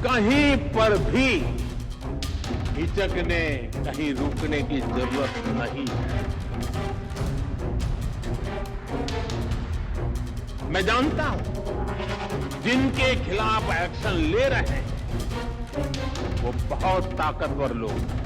कहीं पर भी हिचकने, कहीं रुकने की जरूरत नहीं है। मैं जानता हूं जिनके खिलाफ एक्शन ले रहे हैं वो बहुत ताकतवर लोग हैं।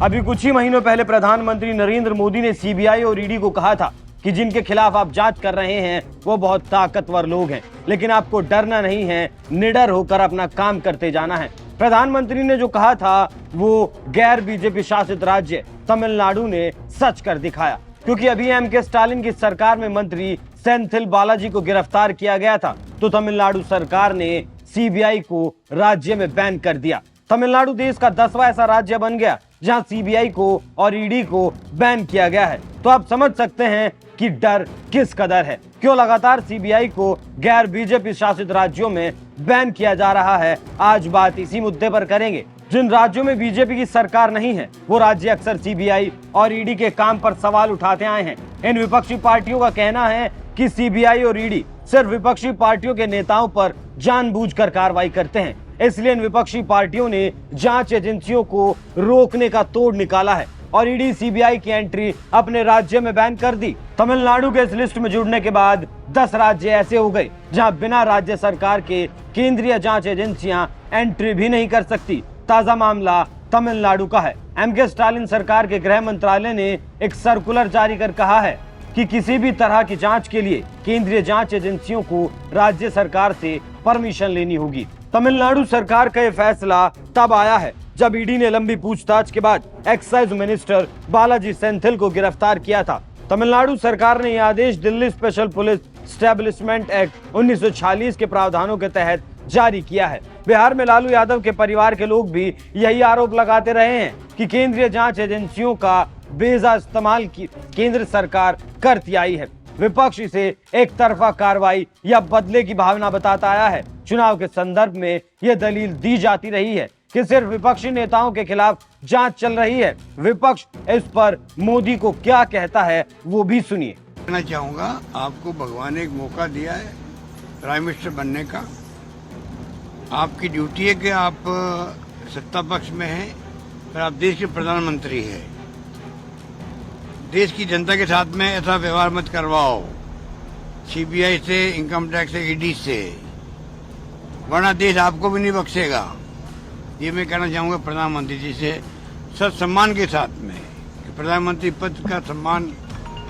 अभी कुछ ही महीनों पहले प्रधानमंत्री नरेंद्र मोदी ने सीबीआई और ईडी को कहा था कि जिनके खिलाफ आप जांच कर रहे हैं वो बहुत ताकतवर लोग हैं, लेकिन आपको डरना नहीं है, निडर होकर अपना काम करते जाना है। प्रधानमंत्री ने जो कहा था वो गैर बीजेपी शासित राज्य तमिलनाडु ने सच कर दिखाया, क्योंकि अभी एमके स्टालिन की सरकार में मंत्री सेंथिल बालाजी को गिरफ्तार किया गया था, तो तमिलनाडु सरकार ने सीबीआई को राज्य में बैन कर दिया। तमिलनाडु देश का 10वां ऐसा राज्य बन गया जहां सीबीआई को और ईडी को बैन किया गया है। तो आप समझ सकते हैं कि डर किस कदर है, क्यों लगातार सीबीआई को गैर बीजेपी शासित राज्यों में बैन किया जा रहा है। आज बात इसी मुद्दे पर करेंगे। जिन राज्यों में बीजेपी की सरकार नहीं है वो राज्य अक्सर सीबीआई और ईडी के काम पर सवाल उठाते आए हैं। इन विपक्षी पार्टियों का कहना है कि सीबीआई और ईडी सिर्फ विपक्षी पार्टियों के नेताओं पर जानबूझकर कार्रवाई करते हैं, इसलिए इन विपक्षी पार्टियों ने जांच एजेंसियों को रोकने का तोड़ निकाला है और ईडी सीबीआई की एंट्री अपने राज्य में बैन कर दी। तमिलनाडु के इस लिस्ट में जुड़ने के बाद 10 राज्य ऐसे हो गए जहां बिना राज्य सरकार के केंद्रीय जांच एजेंसियां एंट्री भी नहीं कर सकती। ताजा मामला तमिलनाडु का है। एमके स्टालिन सरकार के गृह मंत्रालय ने एक सर्कुलर जारी कर कहा है कि किसी भी तरह की जांच के लिए केंद्रीय जांच एजेंसियों को राज्य सरकार से परमिशन लेनी होगी। तमिलनाडु सरकार का यह फैसला तब आया है जब ईडी ने लंबी पूछताछ के बाद एक्साइज मिनिस्टर बालाजी सेंथिल को गिरफ्तार किया था। तमिलनाडु सरकार ने यह आदेश Delhi special police establishment act 1946 के प्रावधानों के तहत जारी किया है। बिहार में लालू यादव के परिवार के लोग भी यही आरोप लगाते रहे हैं कि केंद्रीय जांच एजेंसियों का बेजा इस्तेमाल की केंद्र सरकार करती आई है। विपक्ष इसे एक तरफा कार्रवाई या बदले की भावना बताता आया है। चुनाव के संदर्भ में यह दलील दी जाती रही है कि सिर्फ विपक्षी नेताओं के खिलाफ जांच चल रही है। विपक्ष इस पर मोदी को क्या कहता है वो भी सुनिए। कहना चाहूँगा, आपको भगवान ने एक मौका दिया है प्राइम मिनिस्टर बनने का। आपकी ड्यूटी है कि आप सत्ता पक्ष में हैं और आप देश के प्रधानमंत्री हैं। देश की जनता के साथ में ऐसा व्यवहार मत करवाओ सीबीआई से, इनकम टैक्स से, ईडी से, वरना देश आपको भी नहीं बख्शेगा। ये मैं कहना चाहूँगा प्रधानमंत्री जी से सब सम्मान के साथ में कि प्रधानमंत्री पद का सम्मान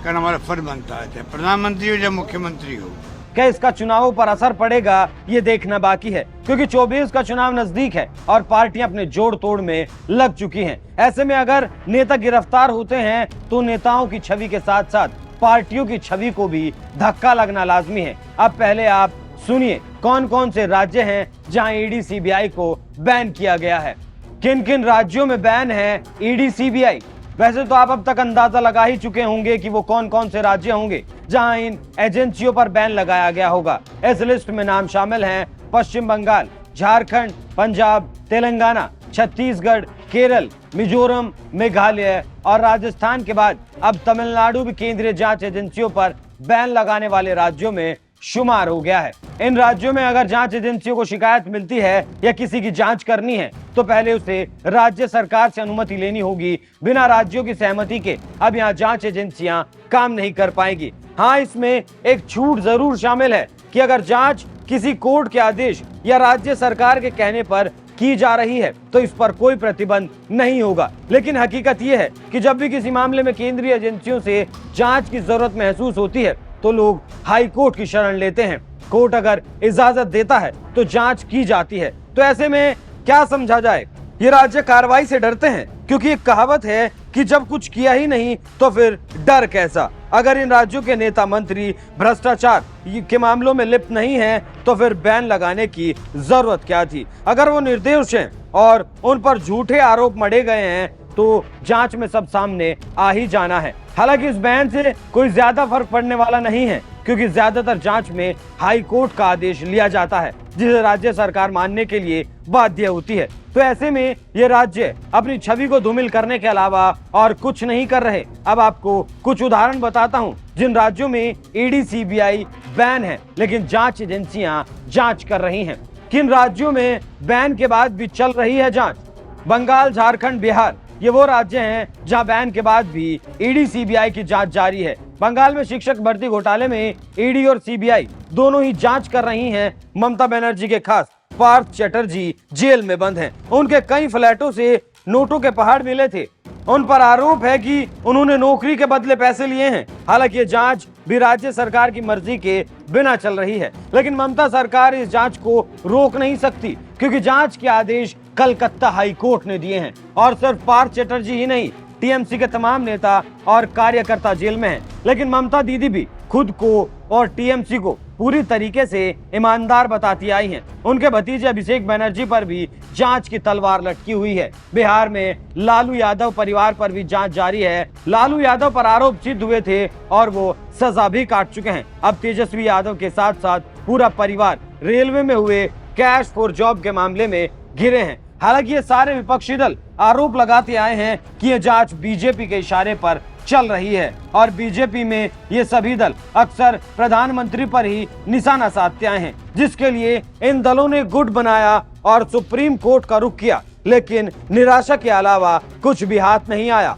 करना हमारा फर्ज बनता है, चाहे प्रधानमंत्री हो या मुख्यमंत्री हो। क्या इसका चुनावों पर असर पड़ेगा ये देखना बाकी है, क्योंकि 24 का चुनाव नजदीक है और पार्टियां अपने जोड़ तोड़ में लग चुकी हैं। ऐसे में अगर नेता गिरफ्तार होते हैं तो नेताओं की छवि के साथ साथ पार्टियों की छवि को भी धक्का लगना लाजमी है। अब पहले आप सुनिए कौन कौन से राज्य हैं जहां ईडी सीबीआई को बैन किया गया है। किन किन राज्यों में बैन है ईडी सीबीआई। वैसे तो आप अब तक अंदाजा लगा ही चुके होंगे कि वो कौन कौन से राज्य होंगे जहां इन एजेंसियों पर बैन लगाया गया होगा। इस लिस्ट में नाम शामिल हैं पश्चिम बंगाल, झारखंड, पंजाब, तेलंगाना, छत्तीसगढ़, केरल, मिजोरम, मेघालय और राजस्थान के बाद अब तमिलनाडु भी केंद्रीय जांच एजेंसियों पर बैन लगाने वाले राज्यों में शुमार हो गया है। इन राज्यों में अगर जांच एजेंसियों को शिकायत मिलती है या किसी की जांच करनी है तो पहले उसे राज्य सरकार से अनुमति लेनी होगी। बिना राज्यों की सहमति के अब यहाँ जांच एजेंसियां काम नहीं कर पाएंगी। हाँ, इसमें एक छूट जरूर शामिल है कि अगर जांच किसी कोर्ट के आदेश या राज्य सरकार के कहने पर की जा रही है तो इस पर कोई प्रतिबंध नहीं होगा। लेकिन हकीकत यह है कि जब भी किसी मामले में केंद्रीय एजेंसियों से जांच की जरूरत महसूस होती है तो लोग हाई कोर्ट की शरण लेते हैं। कोर्ट अगर इजाजत देता है तो जांच की जाती है। तो ऐसे में क्या समझा जाए, ये राज्य कार्रवाई से डरते हैं, क्योंकि एक कहावत है कि जब कुछ किया ही नहीं तो फिर डर कैसा। अगर इन राज्यों के नेता मंत्री भ्रष्टाचार के मामलों में लिप्त नहीं हैं तो फिर बैन लगाने की जरूरत क्या थी। अगर वो निर्दोष हैं और उन पर झूठे आरोप मढ़े गए हैं तो जांच में सब सामने आ ही जाना है। हालांकि इस बैन से कोई ज्यादा फर्क पड़ने वाला नहीं है, क्योंकि ज्यादातर जांच में हाई कोर्ट का आदेश लिया जाता है, जिसे राज्य सरकार मानने के लिए बाध्य होती है। तो ऐसे में ये राज्य अपनी छवि को धूमिल करने के अलावा और कुछ नहीं कर रहे। अब आपको कुछ उदाहरण बताता हूँ जिन राज्यों में ईडी सीबीआई बैन है लेकिन जांच एजेंसियां जांच कर रही हैं। किन राज्यों में बैन के बाद भी चल रही है जांच? बंगाल, झारखंड, बिहार, ये वो राज्य हैं जहां बैन के बाद भी ईडी सीबीआई की जांच जारी है। बंगाल में शिक्षक भर्ती घोटाले में ईडी और सीबीआई दोनों ही जांच कर रही हैं। ममता बनर्जी के खास पार्थ चटर्जी जेल में बंद हैं। उनके कई फ्लैटों से नोटों के पहाड़ मिले थे। उन पर आरोप है कि उन्होंने नौकरी के बदले पैसे लिए हैं। हालांकि ये जांच भी राज्य सरकार की मर्जी के बिना चल रही है, लेकिन ममता सरकार इस जांच को रोक नहीं सकती क्योंकि जांच के आदेश कलकत्ता हाई कोर्ट ने दिए हैं। और सिर्फ पार्थ चटर्जी ही नहीं, टीएमसी के तमाम नेता और कार्यकर्ता जेल में हैं। लेकिन ममता दीदी भी खुद को और टीएमसी को पूरी तरीके से ईमानदार बताती आई हैं। उनके भतीजे अभिषेक बनर्जी पर भी जांच की तलवार लटकी हुई है। बिहार में लालू यादव परिवार पर भी जांच जारी है। लालू यादव पर आरोप सिद्ध हुए थे और वो सजा भी काट चुके हैं। अब तेजस्वी यादव के साथ साथ पूरा परिवार रेलवे में हुए कैश फॉर जॉब के मामले में घिरे हैं। हालांकि ये सारे विपक्षी दल आरोप लगाते आए हैं कि ये जांच बीजेपी के इशारे पर चल रही है और बीजेपी में ये सभी दल अक्सर प्रधानमंत्री पर ही निशाना साधते आए हैं, जिसके लिए इन दलों ने गुट बनाया और सुप्रीम कोर्ट का रुख किया। लेकिन निराशा के अलावा कुछ भी हाथ नहीं आया।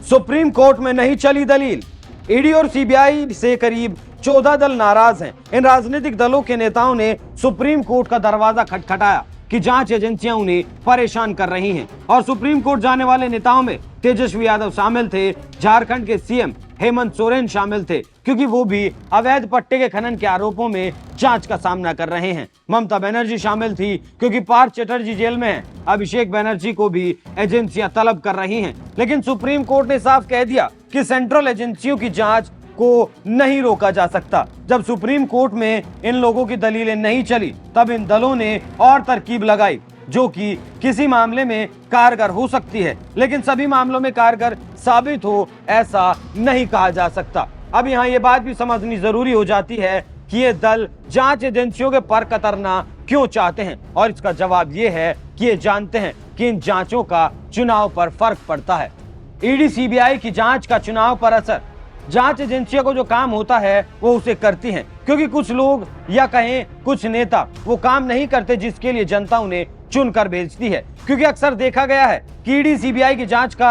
सुप्रीम कोर्ट में नहीं चली दलील। ईडी और सीबीआई से करीब 14 दल नाराज हैं। इन राजनीतिक दलों के नेताओं ने सुप्रीम कोर्ट का दरवाजा खटखटाया कि जांच एजेंसियां उन्हें परेशान कर रही हैं। और सुप्रीम कोर्ट जाने वाले नेताओं में तेजस्वी यादव शामिल थे। झारखंड के सीएम हेमंत सोरेन शामिल थे क्योंकि वो भी अवैध पट्टे के खनन के आरोपों में जांच का सामना कर रहे हैं। ममता बनर्जी शामिल थी क्योंकि पार्थ चटर्जी जेल में है। अभिषेक बनर्जी को भी एजेंसियां तलब कर रही हैं। लेकिन सुप्रीम कोर्ट ने साफ कह दिया कि सेंट्रल एजेंसियों की जांच को नहीं रोका जा सकता। जब सुप्रीम कोर्ट में इन लोगों की दलीलें नहीं चली, तब इन दलों ने और तरकीब लगाई जो कि किसी मामले में कारगर हो सकती है, लेकिन सभी मामलों में कारगर साबित हो ऐसा नहीं कहा जा सकता। अब यहाँ ये बात भी समझनी जरूरी हो जाती है कि ये दल जांच एजेंसियों के पर कतरना क्यों चाहते हैं, और इसका जवाब ये है कि ये जानते हैं कि इन जांचों का चुनाव पर फर्क पड़ता है। ईडी सीबीआई की जांच का चुनाव पर असर। जांच एजेंसियों को जो काम होता है वो उसे करती हैं, क्योंकि कुछ लोग या कहें कुछ नेता वो काम नहीं करते जिसके लिए जनता उन्हें चुनकर भेजती है। क्योंकि अक्सर देखा गया है कि ईडी सीबीआई की जांच का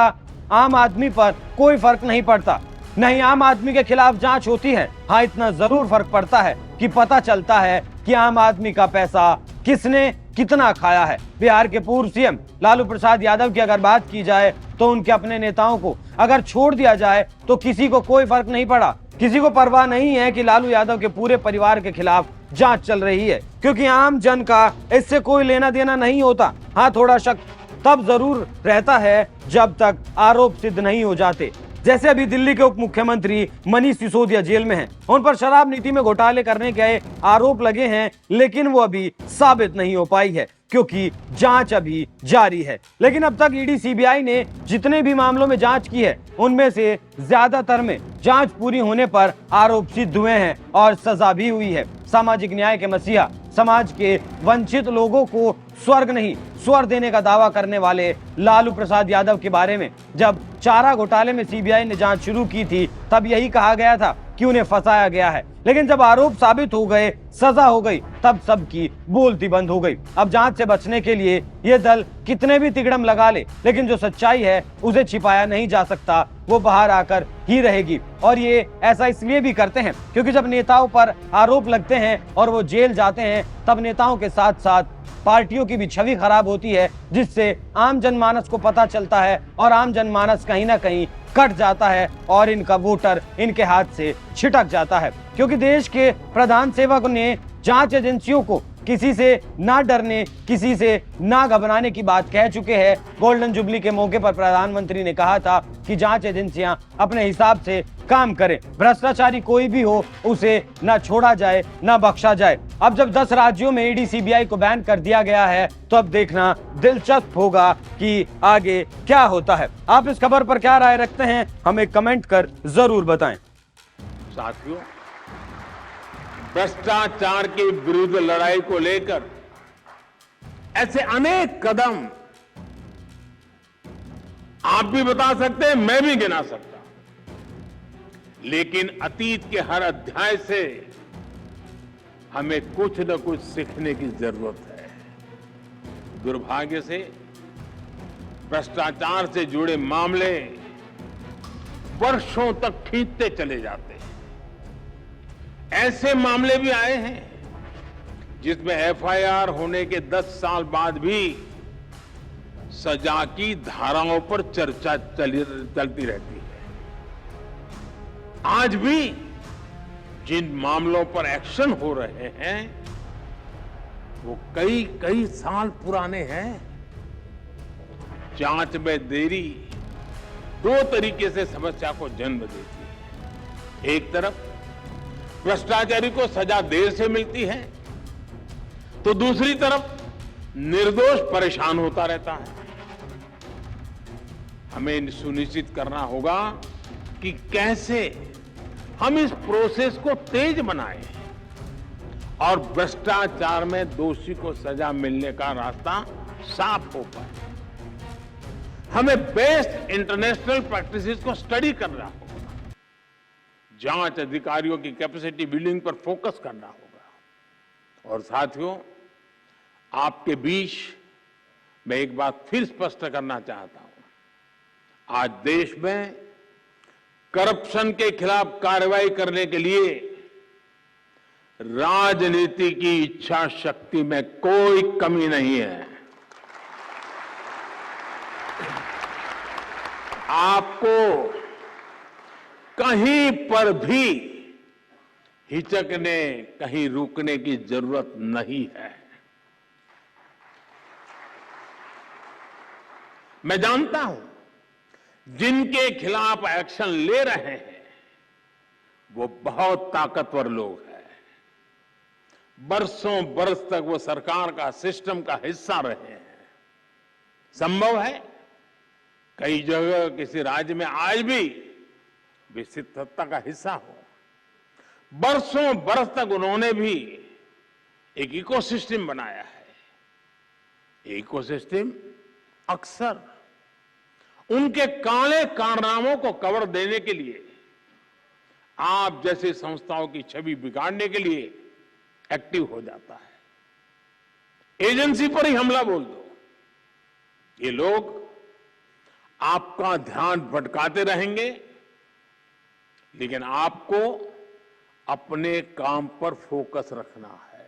आम आदमी पर कोई फर्क नहीं पड़ता। नहीं आम आदमी के खिलाफ जांच होती है, हाँ इतना जरूर फर्क पड़ता है कि पता चलता है कि आम आदमी का पैसा किसने कितना खाया है। बिहार के पूर्व सीएम लालू प्रसाद यादव की अगर बात की जाए तो उनके अपने नेताओं को अगर छोड़ दिया जाए तो किसी को कोई फर्क नहीं पड़ा। किसी को परवाह नहीं है कि लालू यादव के पूरे परिवार के खिलाफ जांच चल रही है, क्योंकि आम जन का इससे कोई लेना देना नहीं होता। हाँ थोड़ा शक तब जरूर रहता है जब तक आरोप सिद्ध नहीं हो जाते। जैसे अभी दिल्ली के उप मुख्यमंत्री मनीष सिसोदिया जेल में हैं। उन पर शराब नीति में घोटाले करने के आरोप लगे हैं, लेकिन वो अभी साबित नहीं हो पाई है क्योंकि जांच अभी जारी है। लेकिन अब तक ईडी सीबीआई ने जितने भी मामलों में जांच की है उनमें से ज्यादातर में जांच पूरी होने पर आरोप सिद्ध हुए हैं और सजा भी हुई है। सामाजिक न्याय के मसीहा, समाज के वंचित लोगों को स्वर्ग नहीं स्वर देने का दावा करने वाले लालू प्रसाद यादव के बारे में जब चारा घोटाले में सीबीआई ने जांच शुरू की थी तब यही कहा गया था कि उन्हें फंसाया गया है। लेकिन जब आरोप साबित हो गए, सजा हो गई, तब सबकी बोलती बंद हो गई। अब जांच से बचने के लिए ये दल कितने भी तिगड़म लगा ले, लेकिन जो सच्चाई है उसे छिपाया नहीं जा सकता, वो बाहर आकर ही रहेगी। और ये ऐसा इसलिए भी करते हैं क्योंकि जब नेताओं पर आरोप लगते हैं और वो जेल जाते हैं तब नेताओं के साथ साथ पार्टियों की भी छवि खराब होती है, जिससे आम जनमानस को पता चलता है और आम जनमानस कहीं ना कहीं कट जाता है और इनका वोटर इनके हाथ से छिटक जाता है। क्योंकि देश के प्रधान सेवक ने जांच एजेंसियों को किसी से ना डरने, किसी से ना घबराने की बात कह चुके हैं। गोल्डन जुबली के मौके पर प्रधानमंत्री ने कहा था कि जांच एजेंसियां अपने हिसाब से काम करें, भ्रष्टाचारी कोई भी हो उसे ना छोड़ा जाए ना बख्शा जाए। अब जब 10 राज्यों में ईडी सीबीआई को बैन कर दिया गया है तो अब देखना दिलचस्प होगा कि आगे क्या होता है। आप इस खबर पर क्या राय रखते हैं, हमें कमेंट कर जरूर बताएं। साथियों, भ्रष्टाचार के विरुद्ध लड़ाई को लेकर ऐसे अनेक कदम आप भी बता सकते हैं, मैं भी गिना सकता हूं। लेकिन अतीत के हर अध्याय से हमें कुछ न कुछ सीखने की जरूरत है। दुर्भाग्य से भ्रष्टाचार से जुड़े मामले वर्षों तक खींचते चले जाते हैं। ऐसे मामले भी आए हैं जिसमें एफआईआर होने के 10 साल बाद भी सजा की धाराओं पर चर्चा चलती रहती है। आज भी जिन मामलों पर एक्शन हो रहे हैं वो कई कई साल पुराने हैं। जांच में देरी दो तरीके से समस्या को जन्म देती है। एक तरफ भ्रष्टाचारी को सजा देर से मिलती है, तो दूसरी तरफ निर्दोष परेशान होता रहता है। हमें सुनिश्चित करना होगा कि कैसे हम इस प्रोसेस को तेज बनाएं और भ्रष्टाचार में दोषी को सजा मिलने का रास्ता साफ हो पाए। हमें बेस्ट इंटरनेशनल प्रैक्टिसेस को स्टडी करना होगा, जांच अधिकारियों की कैपेसिटी बिल्डिंग पर फोकस करना होगा। और साथियों, आपके बीच मैं एक बात फिर स्पष्ट करना चाहता हूं। आज देश में करप्शन के खिलाफ कार्रवाई करने के लिए राजनीति की इच्छा शक्ति में कोई कमी नहीं है। आपको कहीं पर भी हिचकने, कहीं रुकने की जरूरत नहीं है। मैं जानता हूं जिनके खिलाफ एक्शन ले रहे हैं वो बहुत ताकतवर लोग हैं। बरसों बरस तक वो सरकार का, सिस्टम का हिस्सा रहे हैं। संभव है कई जगह किसी राज्य में आज भी विकसित सत्ता का हिस्सा हो। बरसों बरस तक उन्होंने भी एक इकोसिस्टम बनाया है। इकोसिस्टम अक्सर उनके काले कारनामों को कवर देने के लिए, आप जैसी संस्थाओं की छवि बिगाड़ने के लिए एक्टिव हो जाता है। एजेंसी पर ही हमला बोल दो, ये लोग आपका ध्यान भटकाते रहेंगे, लेकिन आपको अपने काम पर फोकस रखना है।